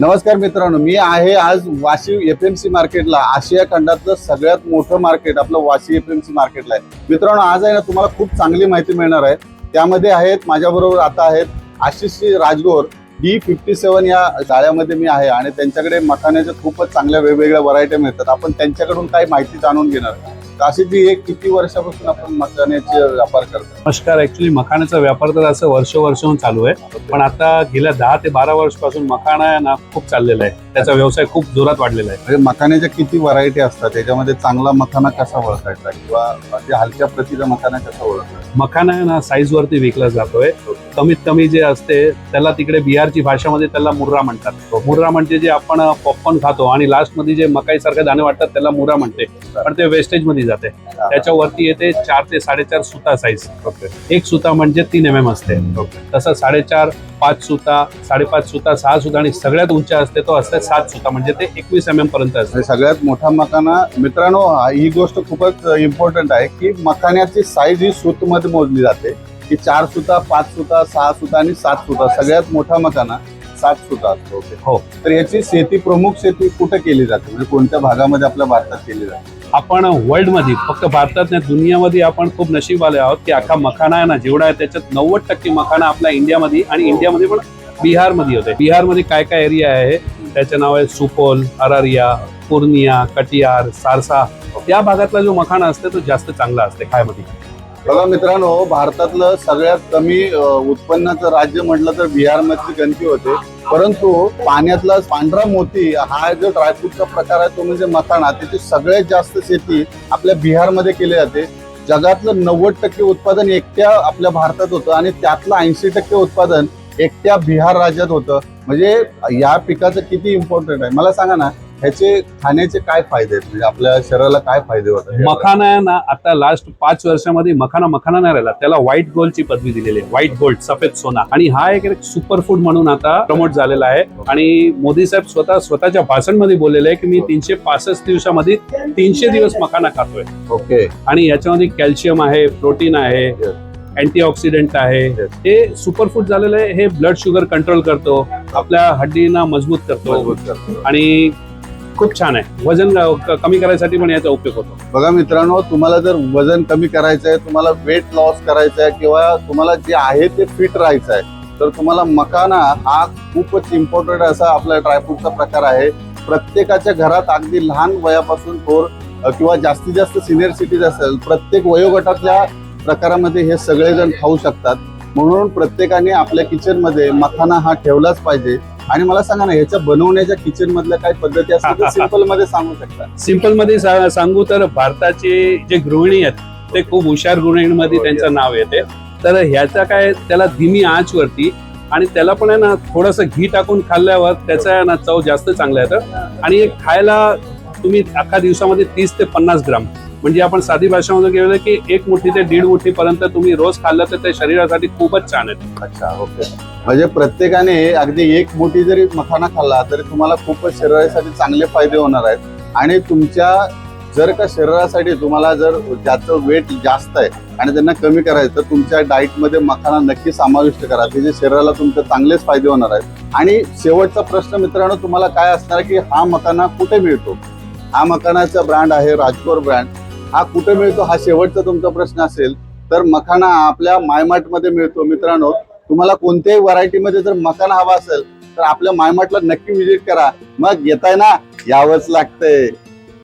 नमस्कार मित्रांनो, मी आहे आज वाशी एफएमसी मार्केटला. आशिया खंडातलं सगळ्यात मोठं मार्केट आपलं वाशी एफएमसी मार्केटला आहे. मित्रांनो, आज आहे ना तुम्हाला खूप चांगली माहिती मिळणार आहे. त्यामध्ये आहेत माझ्याबरोबर आता आहेत आशिष राजगोर. D57 या जाळ्यामध्ये मी आहे आणि त्यांच्याकडे मखाण्याच्या खूपच चांगल्या वेगवेगळ्या व्हरायटी मिळतात. आपण त्यांच्याकडून काही माहिती जाणून घेणार आहे. आशिषजी, एक किती वर्षापासून आपण मखाण्याचे व्यापार करतो? नमस्कार. ऍक्च्युली मखाण्याचा व्यापार तर असं वर्षाहून चालू आहे, पण आता गेल्या 10 ते 12 वर्षापासून मखाणा ना खूप चाललेला आहे. त्याचा व्यवसाय खूप जोरात वाढलेला आहे. म्हणजे मखाण्याच्या किती व्हरायटी असतात, त्याच्यामध्ये चांगला मखाना कसा ओळखायचा किंवा हलक्या प्रतीचा मखाना कसा ओळखायचा? मखाना आहे ना साईज वरती विकला जातोय. कमीत कमी जे असते त्याला तिकडे बिहारची भाषामध्ये त्याला मुर्रा म्हणतात. मुर्रा म्हणजे जे आपण पॉपकॉर्न खातो आणि लास्ट मध्ये जे मकाई सारखे दाणे वाटतात त्याला मुर्रा म्हणते, पण ते वेस्टेज मध्ये जाते. त्याच्यावरती येते 4 ते 4.5 सुता साईज. एक सुता म्हणजे 3 mm असते. तसं 4.5, 5 सुता, 5.5 सुता, 6 सुता आणि सगळ्यात उंच असते तो असते 7 सुता, म्हणजे ते 21 mm पर्यंत असते. सगळ्यात मोठा मखाना. मित्रांनो, ही गोष्ट खूपच इम्पॉर्टंट आहे की मखाण्याची साईज ही सूत मध्ये मोजली जाते की 4 सुता, 5 सुता, 6 सुता आणि 7 सुता. सगळ्यात मोठा मखाना 7 सुता असतो. हो. तर याची शेती, प्रमुख शेती कुठे केली जाते, म्हणजे कोणत्या भागामध्ये आपल्या भारतात केली जाते? आपण वर्ल्ड मध्ये, फक्त भारतात नाही दुनियामध्ये आपण खूप नशीबवाले आहोत की अख्खा मखाना आहे ना जेवढा आहे त्याच्यात 90% मखाना आपल्या इंडियामध्ये आणि इंडियामध्ये पण बिहारमध्ये होते. बिहारमध्ये काय काय एरिया आहे त्याचं नाव आहे सुपौल, अररिया, पूर्णिया, कटिहार, सारसा. त्या भागातला जो मखाना असते तो जास्त चांगला असते खायमध्ये. बघा मित्रांनो, भारतातलं सगळ्यात कमी उत्पन्नाचं राज्य म्हटलं तर बिहारमध्ये गणती होते. परंतु पाण्यातला पांढरा मोती हा जो ड्रायफ्रूटचा प्रकार आहे तो म्हणजे मखाना, त्याची सगळ्यात जास्त शेती आपल्या बिहारमध्ये केली जाते. जगातलं 90% उत्पादन एकट्या आपल्या भारतात होतं आणि त्यातलं 80% उत्पादन एकट्या बिहार राज्यात होतं. म्हणजे या पिकाचं किती इम्पॉर्टंट आहे मला सांगा ना. ह्याचे खाण्याचे काय फायदे आहेत, म्हणजे आपल्या शरीराला काय फायदे होतात? मखाना आहे ना आता लास्ट 5 वर्षामध्ये मखाना नाही राहिला, त्याला व्हाईट गोल्डची पदवी दिलेली आहे. व्हाईट गोल्ड, सफेद सोना. आणि हा एक सुपर फूड म्हणून आता प्रमोट झालेला आहे. आणि मोदी साहेब स्वतःच्या भाषणमध्ये बोललेले आहे की मी 365 दिवसामध्ये 300 दिवस मखाना खातोय. ओके. आणि याच्यामध्ये कॅल्शियम आहे, प्रोटीन आहे, अँटीऑक्सिडंट आहे. हे सुपरफूड झालेलं आहे. हे ब्लड शुगर कंट्रोल करतो, आपल्या हड्डींना मजबूत करतो आणि खूप छान आहे. वजन कमी करायसाठी पण याचा उपयोग होतो. बघा मित्रांनो, तुम्हाला जर वजन कमी करायचं आहे, तुम्हाला वेट लॉस करायचं आहे किंवा तुम्हाला जे आहे ते फिट राहायचं आहे, तर तुम्हाला मखाना हा खूपच इम्पॉर्टंट असा आपला ड्रायफ्रूटचा प्रकार आहे. प्रत्येकाच्या घरात अगदी लहान वयापासून थोर किंवा जास्तीत जास्त सिनियर सिटीज असेल, प्रत्येक वयोगटातल्या प्रकारामध्ये हे सगळेजण खाऊ शकतात. म्हणून प्रत्येकाने आपल्या किचन मध्ये मखाना हा ठेवलाच पाहिजे. आणि मला सांगा ना, ह्याच्या बनवण्याच्या किचन मधल्या काही पद्धती असतात तर सिंपल मध्ये सांगू शकता? सिंपल मध्ये सांगू तर भारताचे जे गृहिणी आहेत ते खूप हुशार गृहिणीमध्ये त्यांचं नाव येते. तर ह्याचा काय, त्याला धीमी आंच वरती आणि त्याला पण आहे ना थोडंसं घी टाकून खाल्ल्यावर त्याचा आहे ना चव जास्त चांगला येतं. आणि खायला तुम्ही अख्खा दिवसामध्ये 30 ते 50 ग्राम, म्हणजे आपण साधी भाषेमध्ये गेलं की 1 मुठी ते 1.5 मुठी पर्यंत तुम्ही रोज खाल्लं तर ते शरीरासाठी खूपच छान आहे. अच्छा, ओके. म्हणजे प्रत्येकाने अगदी 1 मुठी जरी मखाना खाल्ला तरी तुम्हाला खूपच शरीरासाठी चांगले फायदे होणार आहेत. आणि तुमच्या जर का शरीरासाठी तुम्हाला जर ज्याचं वेट जास्त आहे आणि त्यांना कमी करायचं तर तुमच्या डाएटमध्ये मखाना नक्की समाविष्ट करा. त्याचे शरीराला तुमचे चांगलेच फायदे होणार आहेत. आणि शेवटचा प्रश्न मित्रांनो तुम्हाला काय असणार की हा मखाना कुठे मिळतो? हा मखानाचा ब्रँड आहे राजगोर ब्रँड. हा कुठे मिळतो हा शेवटचा तुमचा प्रश्न असेल तर मखाना आपल्या मायमार्ट मध्ये मिळतो. मित्रांनो, तुम्हाला कोणत्याही व्हरायटीमध्ये जर मखाना हवा असेल तर आपल्या मायमार्टला नक्की व्हिजिट करा. मग येताय ना, यावंच लागतंय.